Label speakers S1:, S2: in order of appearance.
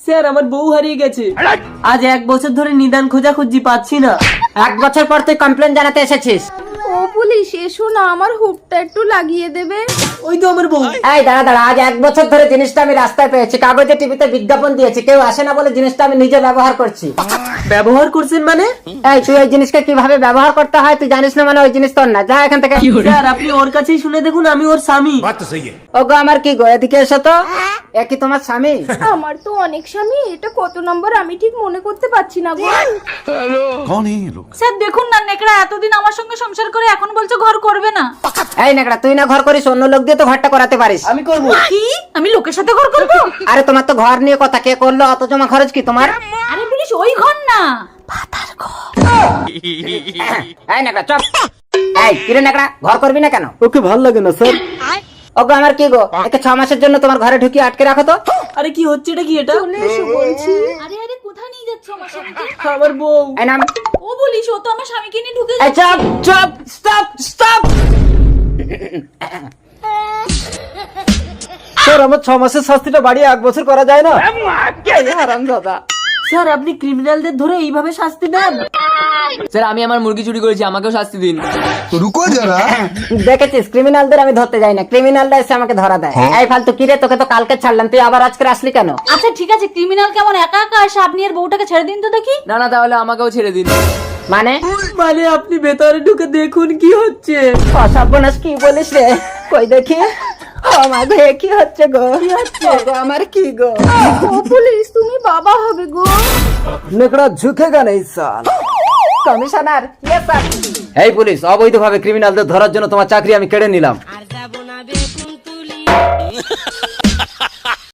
S1: Sir আমার বউ হারিয়ে গেছে। আজ 1 বছর ধরে নিদান খোঁজাখুঁজি পাচ্ছি না।
S2: 1 বছর পর তুই কমপ্লেন জানাতে এসেছিস?
S3: ও পুলিশ, এসো না, আমার হুকটা একটু লাগিয়ে দেবে।
S1: ওই তো আমার বউ।
S2: এই দাঁড়া দাঁড়া, আজ 1 বছর ধরে জিনিসটা আমি রাস্তায় পেয়েছি, কাগজে টিভিতে বিজ্ঞাপন দিয়েছি, কেউ আসে না বলে জিনিসটা আমি নিজে ব্যবহার করছি।
S1: ব্যবহার করছেন মানে?
S2: এই তুই ওই জিনিসকে কিভাবে ব্যবহার করতে হয় তুই জানিস না, মানে ওই জিনিস তোর না, যা এখান থেকে।
S1: স্যার আপনি ওর কাছেই শুনে দেখুন, আমি ওর স্বামী।
S2: ওগো আমার কি গো, এদিকে এসো তো। এ কি তোমার স্বামী?
S3: আমার তো অনেক স্বামী, এটা কত নম্বর আমি ঠিক মনে করতে পারছি না গো।
S4: कौन है ये लोग?
S5: স্যার দেখুন না, নেকড়া এতদিন আমার সঙ্গে সংসার করে এখন বলছে ঘর করবে না।
S2: এই নেকড়া, তুই না ঘর করিস, অন্য লোক দিয়ে তো ঘরটা করাতে পারিস।
S1: আমি করব।
S5: কি? আমি লোকের সাথে ঘর করব?
S2: আরে তোমার তো ঘর নিয়ে কথা, কে করলো, অত জমা খরচ কি তোমার?
S5: আরে পুলিশ, ওই ঘর না, পাতার ঘর।
S2: এই নেকড়া চুপ। এই কিরে নেকড়া, ঘর করবি না কেন?
S1: ওকে ভালো লাগে না স্যার।
S2: ওগো আমার কি গো, একে 6 মাসের জন্য তোমার ঘরে ঢুকিয়ে আটকে রাখো তো।
S1: আরে কি হচ্ছে এটা, কি এটা?
S3: চলে এসো বলছি।
S5: আরে আরে, কোথায় নিয়ে যাচ্ছ আমার স্বামীকে?
S1: আমার বউ।
S2: এই নাম।
S5: ও পুলিশ, ও তো আমার স্বামীকে নিয়ে ঢুকে
S2: এই চুপ চুপ, স্টপ স্টপ।
S1: স্যার আমার 6 মাসের শাস্তিটা বাড়িয়ে 1 বছর করা যায় না?
S2: এই হারামজাদা।
S1: স্যার আপনি ক্রিমিনালদের ধরে এইভাবে শাস্তি দেন? স্যার আমি আমার মুরগি চুরি করেছি, আমাকেও শাস্তি দিন।
S4: तो रुको जरा।
S2: দেখেছিস, ক্রিমিনালদের আমি ধরতে যাই না, ক্রিমিনালরা এসে আমাকে ধরা দেয়। এই ফালতু কিরে, তোকে তো কালকে ছাড়লাম, তুই আবার আজকে আসলি কেন?
S5: আচ্ছা ঠিক আছে, ক্রিমিনাল কেমন একা একা আসে, আপনি আর বউটাকে ছেড়ে দিন তো দেখি।
S1: না না, তাহলে আমাকেও ছেড়ে দিন।
S2: মানে
S1: মানে আপনি ভেতরে ঢুকে দেখুন কি হচ্ছে।
S2: অসর্বনাশ, কি বলিস রে? কই দেখি। আমার ঘরে কি হচ্ছে গো? ওগো, আমার কি গো?
S3: ও পুলিশ, তুমি বাবা হবে গো।
S1: নেকড়া ঝুঁকেগা নেই সাল।
S2: Commissioner, yes sir.
S6: এই পুলিশ, অবৈধভাবে ক্রিমিনালদের ধরার জন্য তোমার চাকরি আমি কেড়ে নিলাম।